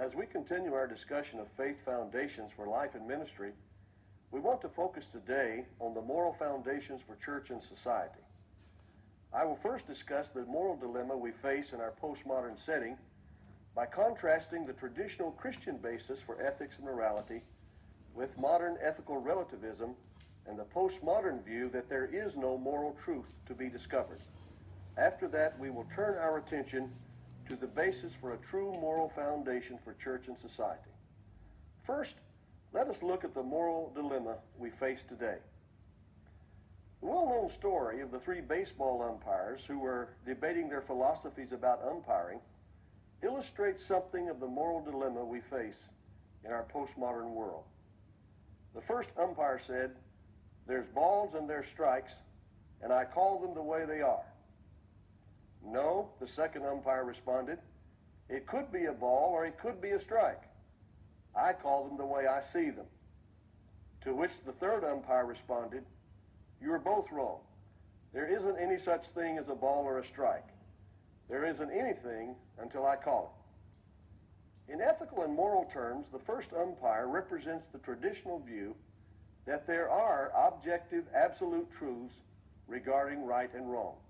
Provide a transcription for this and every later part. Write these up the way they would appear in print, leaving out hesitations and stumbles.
As we continue our discussion of faith foundations for life and ministry, we want to focus today on the moral foundations for church and society. I will first discuss the moral dilemma we face in our postmodern setting by contrasting the traditional Christian basis for ethics and morality with modern ethical relativism and the postmodern view that there is no moral truth to be discovered. After that, we will turn our attention to the basis for a true moral foundation for church and society. First, let us look at the moral dilemma we face today. The well-known story of the three baseball umpires who were debating their philosophies about umpiring illustrates something of the moral dilemma we face in our postmodern world. The first umpire said, "There's balls and there's strikes, and I call them the way they are." "No," the second umpire responded, "it could be a ball or it could be a strike. I call them the way I see them." To which the third umpire responded, "You are both wrong. There isn't any such thing as a ball or a strike. There isn't anything until I call it." In ethical and moral terms, the first umpire represents the traditional view that there are objective, absolute truths regarding right and wrong,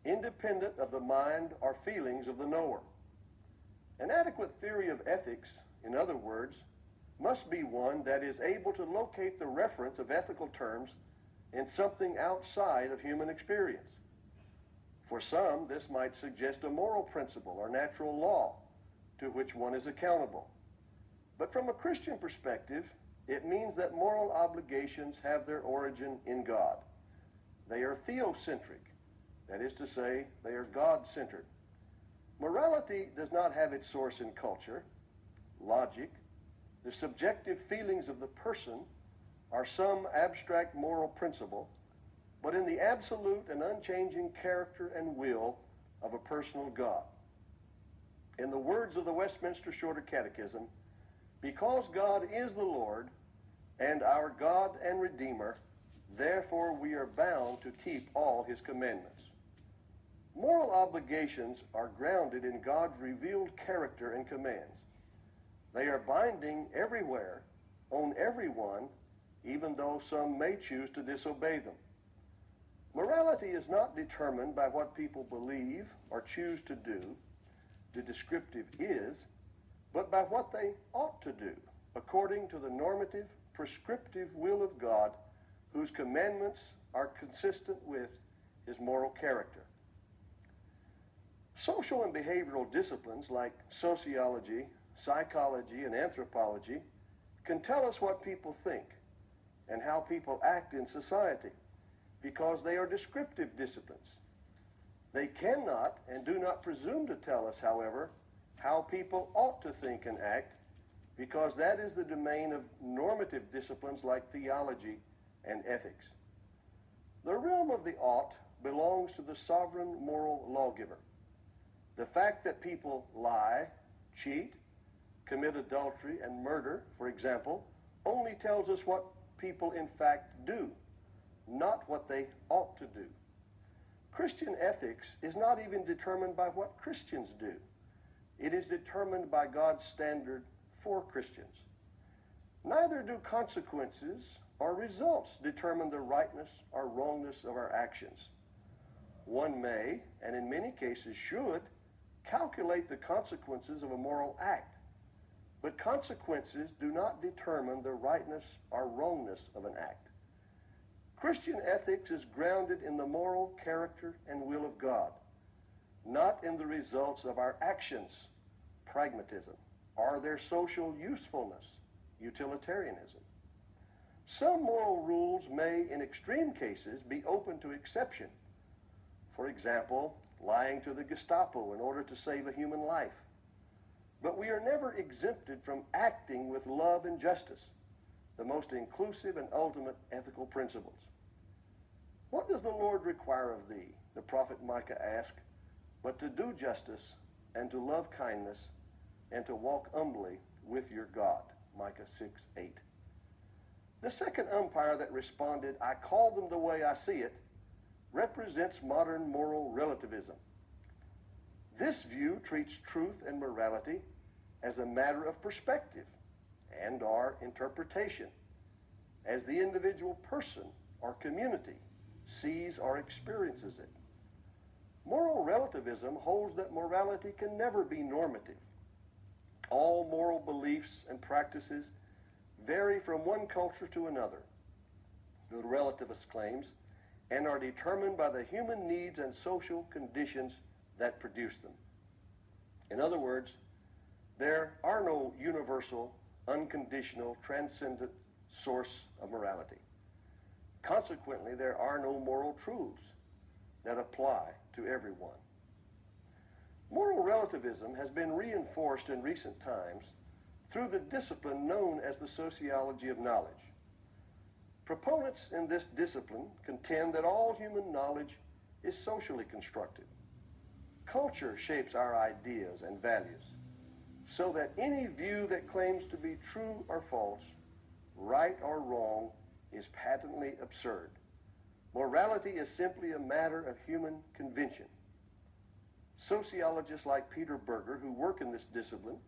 independent of the mind or feelings of the knower. An adequate theory of ethics, in other words, must be one that is able to locate the reference of ethical terms in something outside of human experience. For some, this might suggest a moral principle or natural law to which one is accountable. But from a Christian perspective, it means that moral obligations have their origin in God. They are theocentric, that is to say, they are God-centered. Morality does not have its source in culture, logic, the subjective feelings of the person, or some abstract moral principle, but in the absolute and unchanging character and will of a personal God. In the words of the Westminster Shorter Catechism, "Because God is the Lord and our God and Redeemer, therefore we are bound to keep all his commandments." Moral obligations are grounded in God's revealed character and commands. They are binding everywhere, on everyone, even though some may choose to disobey them. Morality is not determined by what people believe or choose to do, the descriptive is, but by what they ought to do, according to the normative, prescriptive will of God, whose commandments are consistent with his moral character. Social and behavioral disciplines like sociology, psychology, and anthropology can tell us what people think and how people act in society because they are descriptive disciplines. They cannot and do not presume to tell us, however, how people ought to think and act because that is the domain of normative disciplines like theology and ethics. The realm of the ought belongs to the sovereign moral lawgiver. The fact that people lie, cheat, commit adultery, and murder, for example, only tells us what people in fact do, not what they ought to do. Christian ethics is not even determined by what Christians do. It is determined by God's standard for Christians. Neither do consequences or results determine the rightness or wrongness of our actions. One may, and in many cases should, calculate the consequences of a moral act, but consequences do not determine the rightness or wrongness of an act. Christian ethics is grounded in the moral character and will of God, not in the results of our actions, pragmatism, or their social usefulness, utilitarianism. Some moral rules may, in extreme cases, be open to exception. For example, lying to the Gestapo in order to save a human life. But we are never exempted from acting with love and justice, the most inclusive and ultimate ethical principles. "What does the Lord require of thee?" the prophet Micah asked, "but to do justice and to love kindness and to walk humbly with your God." Micah 6:8. The second umpire that responded, "I call them the way I see it," represents modern moral relativism. This view treats truth and morality as a matter of perspective and/or interpretation, as the individual person or community sees or experiences it. Moral relativism holds that morality can never be normative. All moral beliefs and practices vary from one culture to another, the relativist claims, and are determined by the human needs and social conditions that produce them. In other words, there are no universal, unconditional, transcendent source of morality. Consequently, there are no moral truths that apply to everyone. Moral relativism has been reinforced in recent times through the discipline known as the Sociology of Knowledge. Proponents in this discipline contend that all human knowledge is socially constructed. Culture shapes our ideas and values, so that any view that claims to be true or false, right or wrong, is patently absurd. Morality is simply a matter of human convention. Sociologists like Peter Berger, who work in this discipline,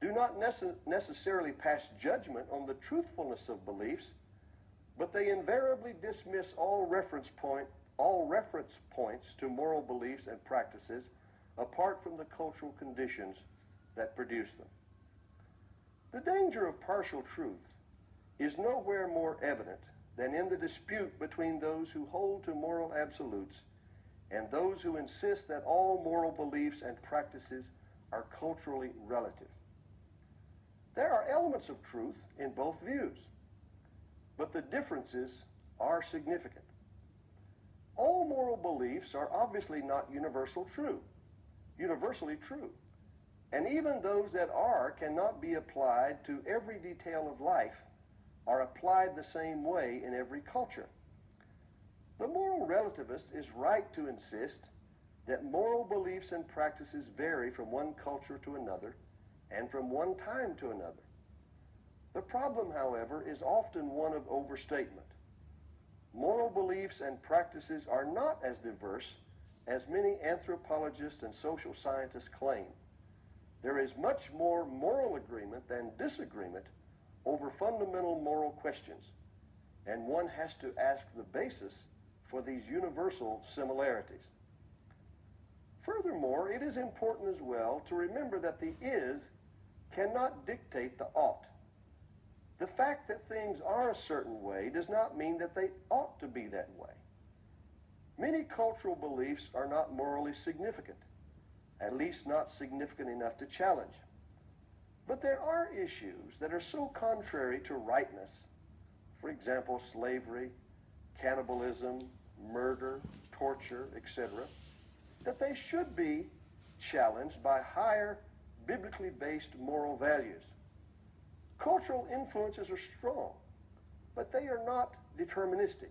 do not necessarily pass judgment on the truthfulness of beliefs, but they invariably dismiss all reference points to moral beliefs and practices apart from the cultural conditions that produce them. The danger of partial truth is nowhere more evident than in the dispute between those who hold to moral absolutes and those who insist that all moral beliefs and practices are culturally relative. There are elements of truth in both views, but the differences are significant. All moral beliefs are obviously not universally true, and even those that are cannot be applied to every detail of life are applied the same way in every culture. The moral relativist is right to insist that moral beliefs and practices vary from one culture to another and from one time to another. The problem, however, is often one of overstatement. Moral beliefs and practices are not as diverse as many anthropologists and social scientists claim. There is much more moral agreement than disagreement over fundamental moral questions, and one has to ask the basis for these universal similarities. Furthermore, it is important as well to remember that the is cannot dictate the ought. The fact that things are a certain way does not mean that they ought to be that way. Many cultural beliefs are not morally significant, at least not significant enough to challenge. But there are issues that are so contrary to rightness, for example, slavery, cannibalism, murder, torture, etc., that they should be challenged by higher biblically based moral values. Cultural influences are strong, but they are not deterministic.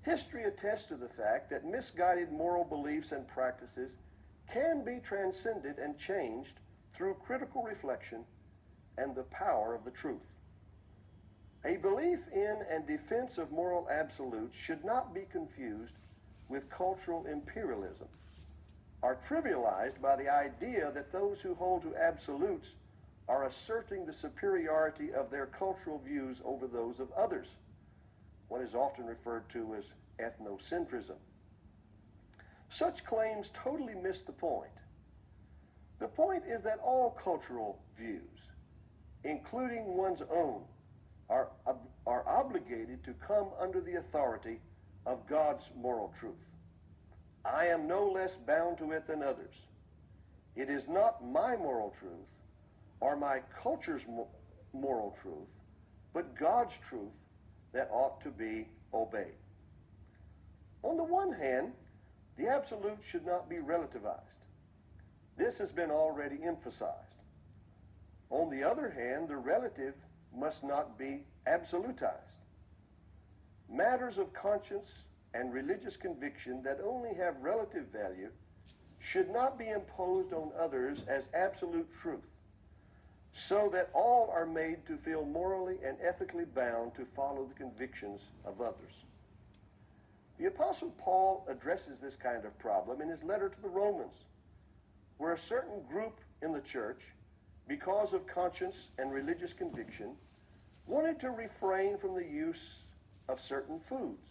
History attests to the fact that misguided moral beliefs and practices can be transcended and changed through critical reflection and the power of the truth. A belief in and defense of moral absolutes should not be confused with cultural imperialism, or trivialized by the idea that those who hold to absolutes are asserting the superiority of their cultural views over those of others, what is often referred to as ethnocentrism. Such claims totally miss the point. The point is that all cultural views, including one's own, are obligated to come under the authority of God's moral truth. I am no less bound to it than others. It is not my moral truth or my culture's moral truth, but God's truth that ought to be obeyed. On the one hand, the absolute should not be relativized. This has been already emphasized. On the other hand, the relative must not be absolutized. Matters of conscience and religious conviction that only have relative value should not be imposed on others as absolute truth, so that all are made to feel morally and ethically bound to follow the convictions of others. The Apostle Paul addresses this kind of problem in his letter to the Romans, where a certain group in the church because of conscience and religious conviction, wanted to refrain from the use of certain foods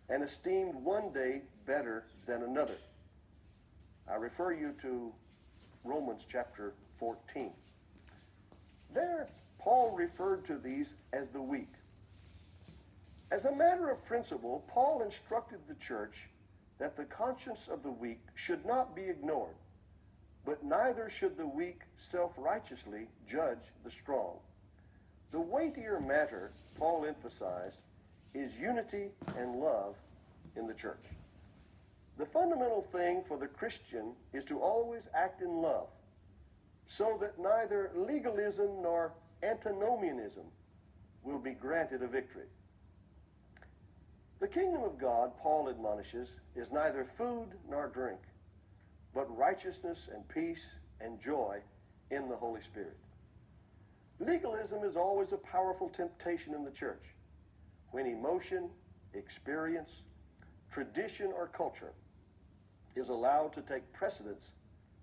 and esteemed one day better than another. I refer you to Romans chapter 14. There, Paul referred to these as the weak. As a matter of principle, Paul instructed the church that the conscience of the weak should not be ignored, but neither should the weak self-righteously judge the strong. The weightier matter, Paul emphasized, is unity and love in the church. The fundamental thing for the Christian is to always act in love, so that neither legalism nor antinomianism will be granted a victory. The kingdom of God, Paul admonishes, is neither food nor drink, but righteousness and peace and joy in the Holy Spirit. Legalism is always a powerful temptation in the church when emotion, experience, tradition, or culture is allowed to take precedence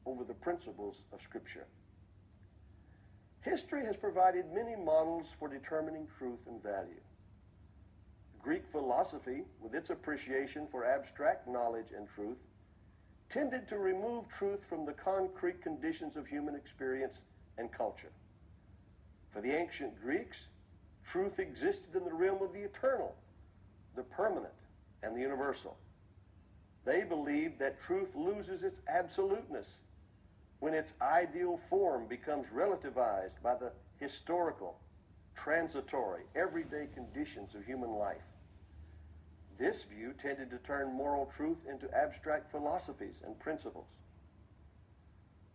over the principles of Scripture. History has provided many models for determining truth and value. Greek philosophy, with its appreciation for abstract knowledge and truth, tended to remove truth from the concrete conditions of human experience and culture. For the ancient Greeks, truth existed in the realm of the eternal, the permanent, and the universal. They believed that truth loses its absoluteness when its ideal form becomes relativized by the historical, transitory, everyday conditions of human life. This view tended to turn moral truth into abstract philosophies and principles.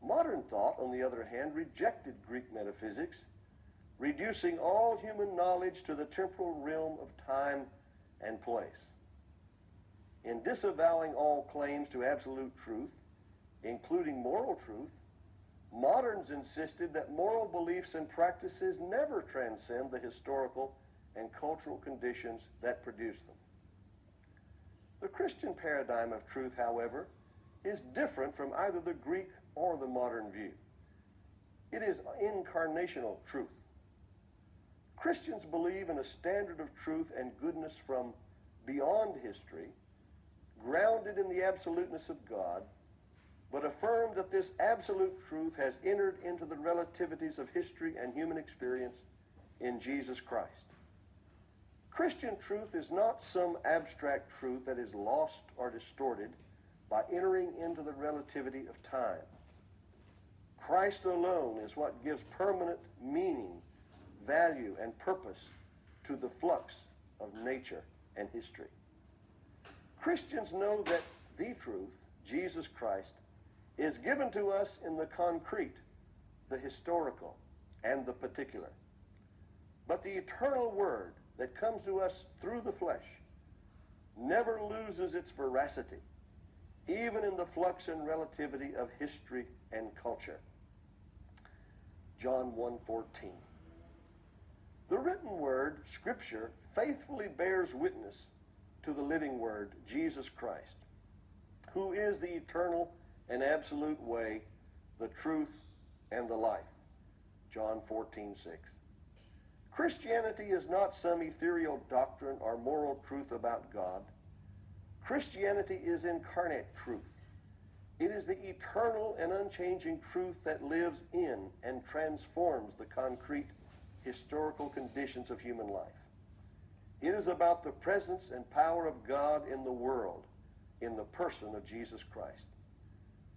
Modern thought, on the other hand, rejected Greek metaphysics, reducing all human knowledge to the temporal realm of time and place. In disavowing all claims to absolute truth, including moral truth, moderns insisted that moral beliefs and practices never transcend the historical and cultural conditions that produce them. The Christian paradigm of truth, however, is different from either the Greek or the modern view. It is incarnational truth. Christians believe in a standard of truth and goodness from beyond history, grounded in the absoluteness of God, but affirm that this absolute truth has entered into the relativities of history and human experience in Jesus Christ. Christian truth is not some abstract truth that is lost or distorted by entering into the relativity of time. Christ alone is what gives permanent meaning, value, and purpose to the flux of nature and history. Christians know that the truth, Jesus Christ, is given to us in the concrete, the historical, and the particular. But the eternal word that comes to us through the flesh never loses its veracity, even in the flux and relativity of history and culture. John 1:14. The written word, Scripture, faithfully bears witness to the living word, Jesus Christ, who is the eternal and absolute way, the truth, and the life. John 14:6. Christianity is not some ethereal doctrine or moral truth about God. Christianity is incarnate truth. It is the eternal and unchanging truth that lives in and transforms the concrete historical conditions of human life. It is about the presence and power of God in the world, in the person of Jesus Christ.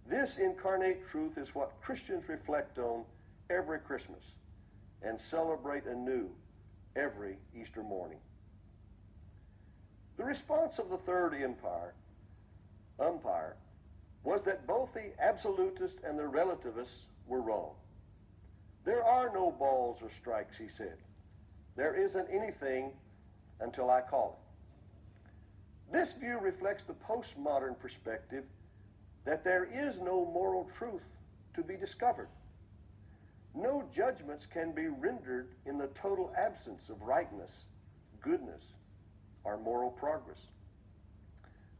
This incarnate truth is what Christians reflect on every Christmas and celebrate anew every Easter morning. The response of the Third Umpire was that both the absolutists and the relativists were wrong. There are no balls or strikes, he said. There isn't anything until I call it. This view reflects the postmodern perspective that there is no moral truth to be discovered. No judgments can be rendered in the total absence of rightness, goodness, or moral progress.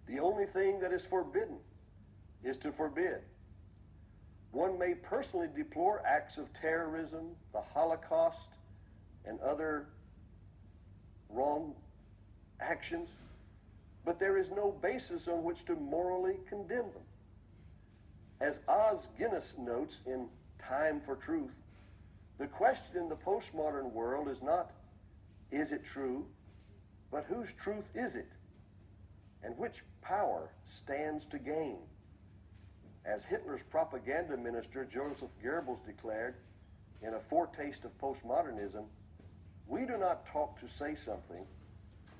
The only thing that is forbidden is to forbid. One may personally deplore acts of terrorism, the Holocaust, and other wrong actions, but there is no basis on which to morally condemn them. As Os Guinness notes in Time for Truth, the question in the postmodern world is not, is it true, but whose truth is it, and which power stands to gain? As Hitler's propaganda minister Joseph Goebbels declared in A Foretaste of Postmodernism, we do not talk to say something,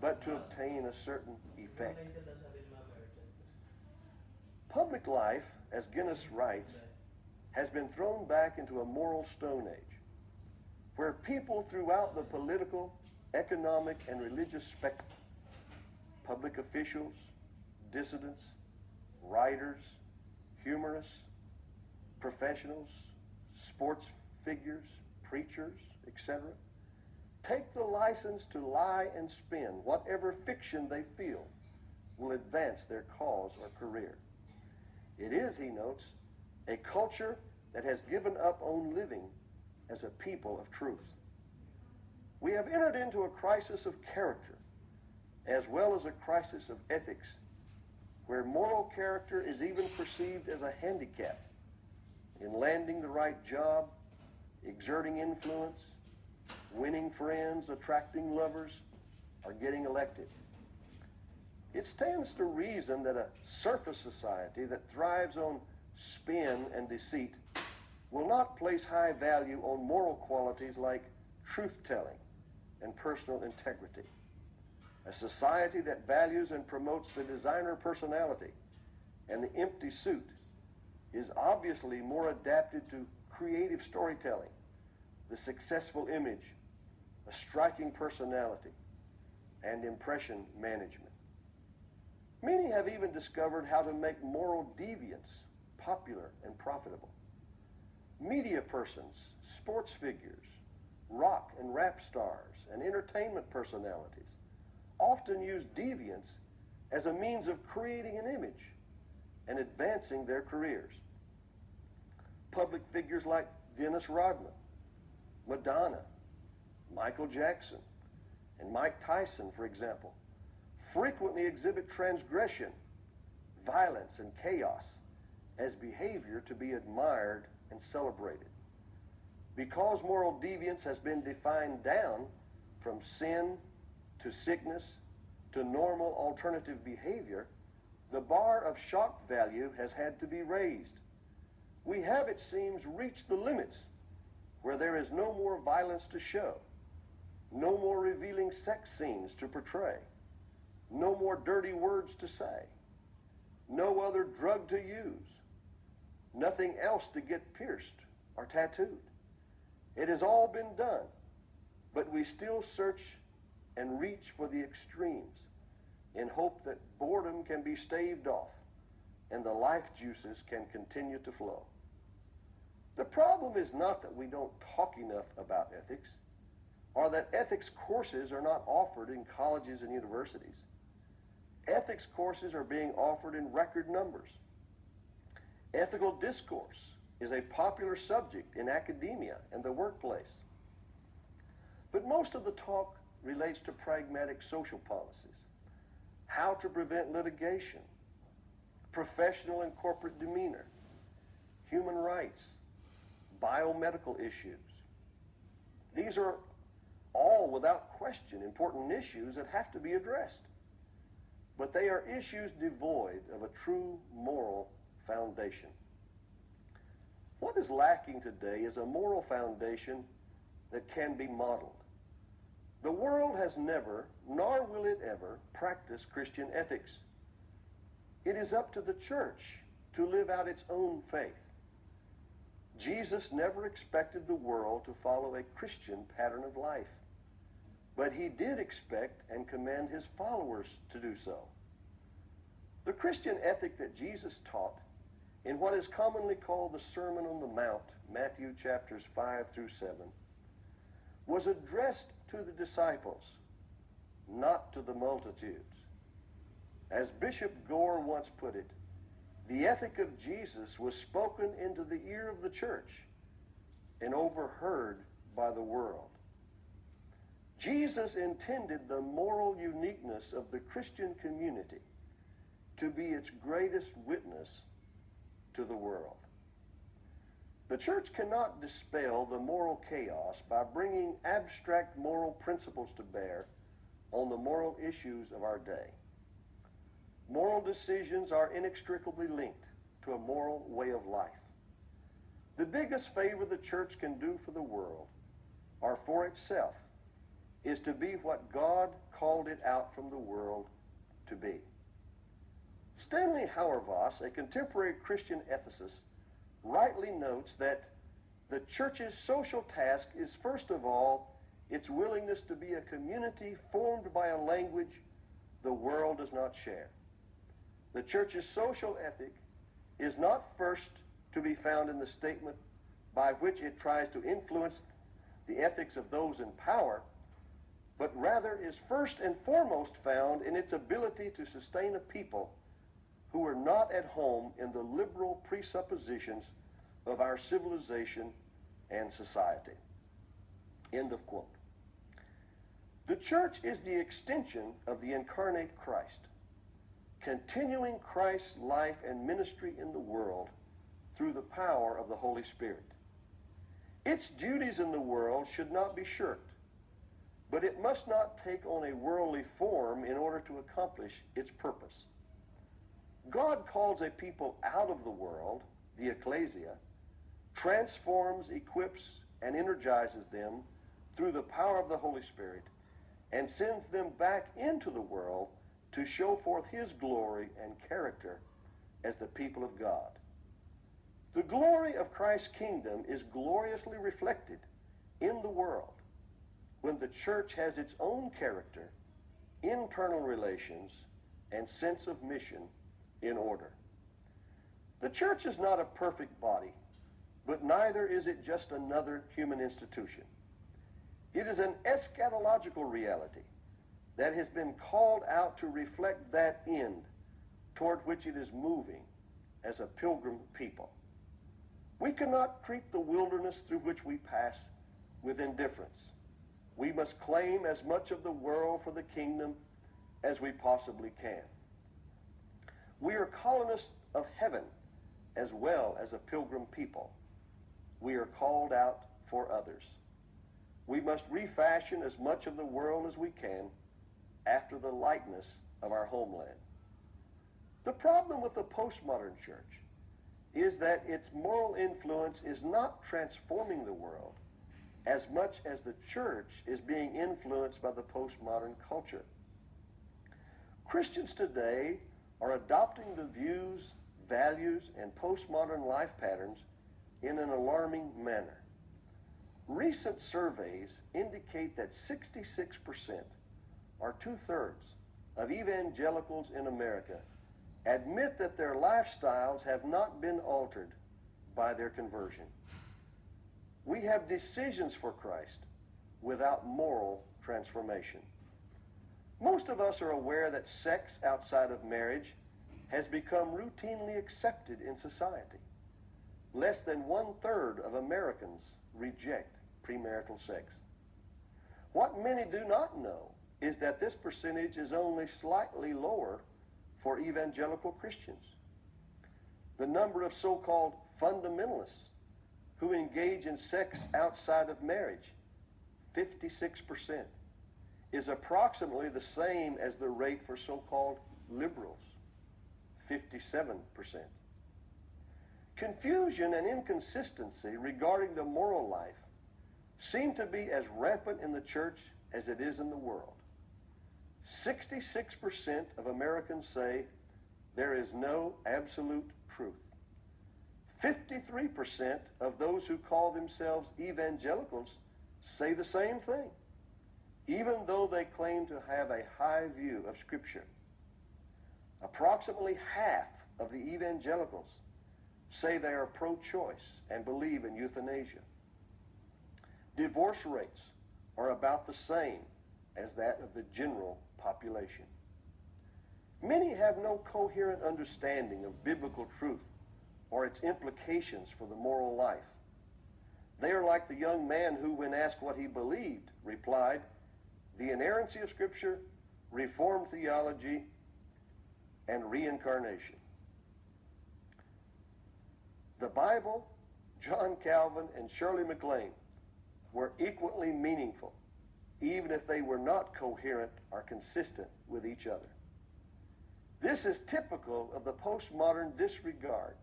but to obtain a certain effect. Public life, as Guinness writes, has been thrown back into a moral stone age, where people throughout the political, economic, and religious spectrum, public officials, dissidents, writers, humorists, professionals, sports figures, preachers, etc., take the license to lie and spin whatever fiction they feel will advance their cause or career. It is, he notes, a culture that has given up on living as a people of truth. We have entered into a crisis of character as well as a crisis of ethics, where moral character is even perceived as a handicap in landing the right job, exerting influence, winning friends, attracting lovers, or getting elected. It stands to reason that a surface society that thrives on spin and deceit will not place high value on moral qualities like truth-telling and personal integrity. A society that values and promotes the designer personality and the empty suit is obviously more adapted to creative storytelling, the successful image, a striking personality, and impression management. Many have even discovered how to make moral deviance popular and profitable. Media persons, sports figures, rock and rap stars, and entertainment personalities often use deviance as a means of creating an image and advancing their careers. Public figures like Dennis Rodman, Madonna, Michael Jackson, and Mike Tyson, for example, frequently exhibit transgression, violence, and chaos as behavior to be admired and celebrated. Because moral deviance has been defined down from sin to sickness to normal alternative behavior, the bar of shock value has had to be raised. We have, it seems, reached the limits where there is no more violence to show, no more revealing sex scenes to portray, no more dirty words to say, no other drug to use, nothing else to get pierced or tattooed. It has all been done, but we still search and reach for the extremes in hope that boredom can be staved off and the life juices can continue to flow. The problem is not that we don't talk enough about ethics, or that ethics courses are not offered in colleges and universities. Ethics courses are being offered in record numbers. Ethical discourse is a popular subject in academia and the workplace. But most of the talk relates to pragmatic social policies, how to prevent litigation, professional and corporate demeanor, human rights, biomedical issues. These are all, without question, important issues that have to be addressed. But they are issues devoid of a true moral foundation. What is lacking today is a moral foundation that can be modeled. The world has never, nor will it ever, practice Christian ethics. It is up to the church to live out its own faith. Jesus never expected the world to follow a Christian pattern of life, but he did expect and command his followers to do so. The Christian ethic that Jesus taught in what is commonly called the Sermon on the Mount, Matthew chapters 5 through 7, was addressed to the disciples, not to the multitudes. As Bishop Gore once put it, The ethic of Jesus was spoken into the ear of the church and overheard by the world. Jesus intended the moral uniqueness of the Christian community to be its greatest witness to the world. The church cannot dispel the moral chaos by bringing abstract moral principles to bear on the moral issues of our day. Moral decisions are inextricably linked to a moral way of life. The biggest favor the church can do for the world, or for itself, is to be what God called it out from the world to be. Stanley Hauerwas, a contemporary Christian ethicist, rightly notes that the church's social task is first of all its willingness to be a community formed by a language the world does not share. The church's social ethic is not first to be found in the statement by which it tries to influence the ethics of those in power, but rather is first and foremost found in its ability to sustain a people who are not at home in the liberal presuppositions of our civilization and society. End of quote. The church is the extension of the incarnate Christ, continuing Christ's life and ministry in the world through the power of the Holy Spirit. Its duties in the world should not be shirked, but it must not take on a worldly form in order to accomplish its purpose. God calls a people out of the world, the ecclesia, transforms, equips, and energizes them through the power of the Holy Spirit, and sends them back into the world to show forth his glory and character as the people of God. The glory of Christ's kingdom is gloriously reflected in the world when the church has its own character, internal relations, and sense of mission in order. The church is not a perfect body, but neither is it just another human institution. It is an eschatological reality that has been called out to reflect that end toward which it is moving as a pilgrim people. We cannot treat the wilderness through which we pass with indifference. We must claim as much of the world for the kingdom as we possibly can. We are colonists of heaven as well as a pilgrim people. We are called out for others. We must refashion as much of the world as we can after the likeness of our homeland. The problem with the postmodern church is that its moral influence is not transforming the world as much as the church is being influenced by the postmodern culture. Christians today are adopting the views, values, and postmodern life patterns in an alarming manner. Recent surveys indicate that 66%, or two-thirds, of evangelicals in America admit that their lifestyles have not been altered by their conversion. We have decisions for Christ without moral transformation. Most of us are aware that sex outside of marriage has become routinely accepted in society. Less than 1/3 of Americans reject premarital sex. What many do not know is that this percentage is only slightly lower for evangelical Christians. The number of so-called fundamentalists who engage in sex outside of marriage, 56%, is approximately the same as the rate for so-called liberals, 57%. Confusion and inconsistency regarding the moral life seem to be as rampant in the church as it is in the world. 66% of Americans say there is no absolute truth. 53% of those who call themselves evangelicals say the same thing, even though they claim to have a high view of Scripture. Approximately half of the evangelicals say they are pro-choice and believe in euthanasia. Divorce rates are about the same as that of the general population. Many have no coherent understanding of biblical truth or its implications for the moral life. They are like the young man who, when asked what he believed, replied, "The inerrancy of Scripture, Reformed theology, and reincarnation." The Bible, John Calvin, and Shirley MacLaine were equally meaningful, even if they were not coherent or consistent with each other. This is typical of the postmodern disregard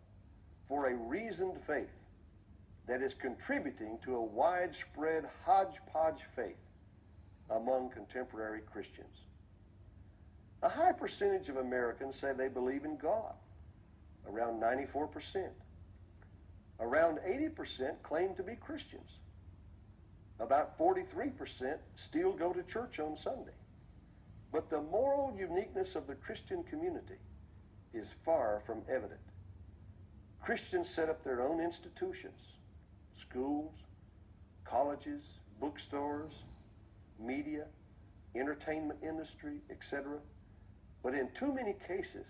for a reasoned faith that is contributing to a widespread hodgepodge faith among contemporary Christians. A high percentage of Americans say they believe in God, around 94%. Around 80% claim to be Christians. About 43% still go to church on Sunday. But the moral uniqueness of the Christian community is far from evident. Christians set up their own institutions, schools, colleges, bookstores, media, entertainment industry, etc. But in too many cases,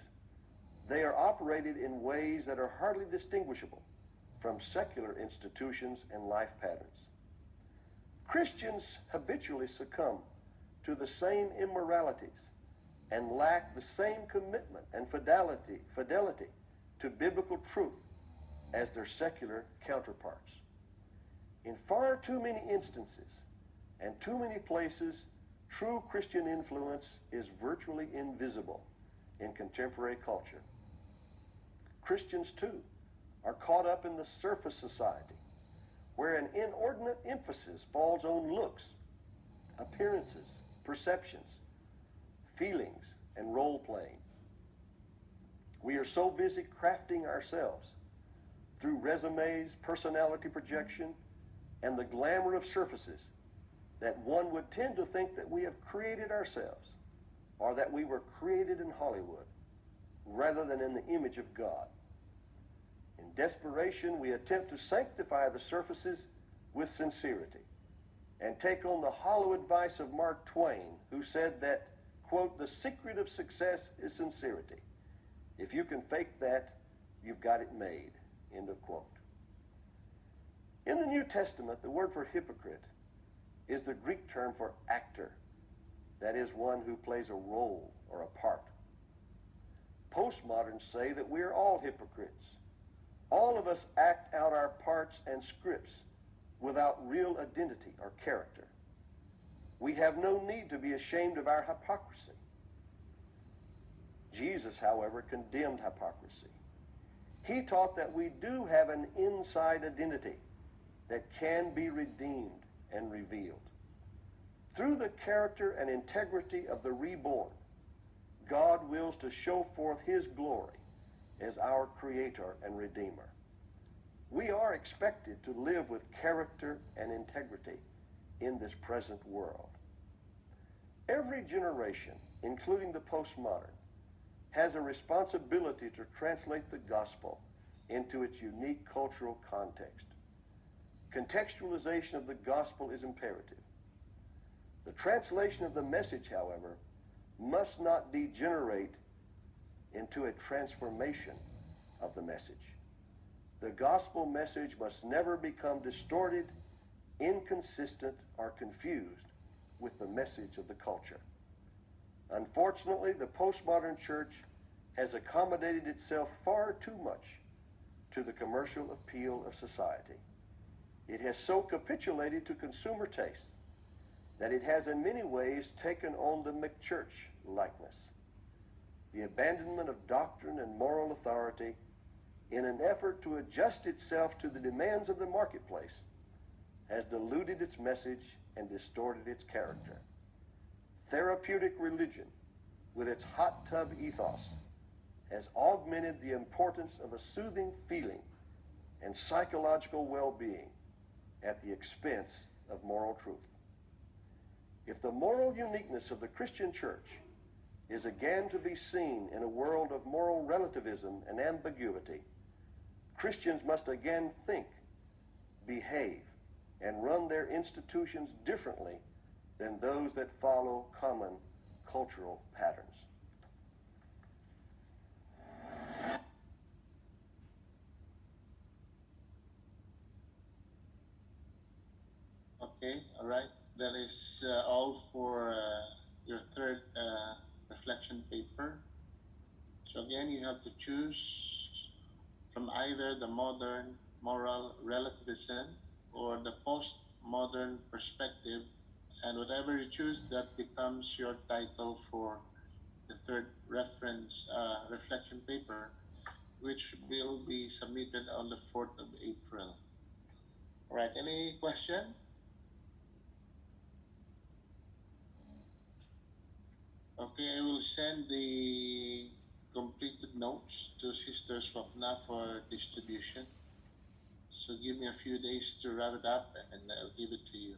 they are operated in ways that are hardly distinguishable from secular institutions and life patterns. Christians habitually succumb to the same immoralities and lack the same commitment and fidelity to biblical truth as their secular counterparts. In far too many instances and too many places, true Christian influence is virtually invisible in contemporary culture. Christians, too, are caught up in the surface society, where an inordinate emphasis falls on looks, appearances, perceptions, feelings, and role-playing. We are so busy crafting ourselves through resumes, personality projection, and the glamour of surfaces that one would tend to think that we have created ourselves, or that we were created in Hollywood, rather than in the image of God. In desperation, we attempt to sanctify the surfaces with sincerity and take on the hollow advice of Mark Twain, who said that, quote, "The secret of success is sincerity. If you can fake that, you've got it made," end of quote. In the New Testament, the word for hypocrite is the Greek term for actor, that is, one who plays a role or a part. Postmoderns say that we are all hypocrites. All of us act out our parts and scripts without real identity or character. We have no need to be ashamed of our hypocrisy. Jesus, however, condemned hypocrisy. He taught that we do have an inside identity that can be redeemed and revealed. Through the character and integrity of the reborn, God wills to show forth his glory as our Creator and Redeemer. We are expected to live with character and integrity in this present world. Every generation, including the postmodern, has a responsibility to translate the gospel into its unique cultural context. Contextualization of the gospel is imperative. The translation of the message, however, must not degenerate into a transformation of the message. The gospel message must never become distorted, inconsistent, or confused with the message of the culture. Unfortunately, the postmodern church has accommodated itself far too much to the commercial appeal of society. It has so capitulated to consumer tastes that it has in many ways taken on the McChurch likeness. The abandonment of doctrine and moral authority in an effort to adjust itself to the demands of the marketplace has diluted its message and distorted its character. Therapeutic religion, with its hot tub ethos, has augmented the importance of a soothing feeling and psychological well-being at the expense of moral truth. If the moral uniqueness of the Christian church is again to be seen in a world of moral relativism and ambiguity, Christians must again think, behave, and run their institutions differently than those that follow common cultural patterns. Okay, all right. That is all for your third reflection paper. So again, you have to choose from either the modern moral relativism or the postmodern perspective, and whatever you choose, that becomes your title for the third reference reflection paper, which will be submitted on the 4th of April. All right, any question? Okay, I will send the completed notes to Sister Swapna for distribution. So give me a few days to wrap it up and I'll give it to you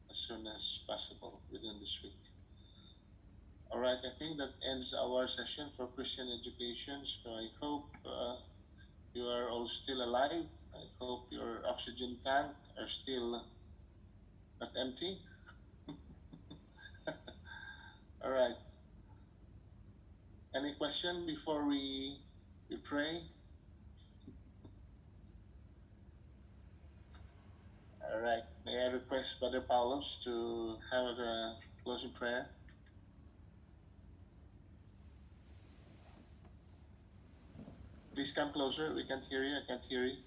as soon as possible within this week. All right, I think that ends our session for Christian education. So I hope you are all still alive. I hope your oxygen tank are still not empty. All right. Any question before we pray? All right. May I request Brother Paulos to have a closing prayer? Please come closer. We can't hear you. I can't hear you.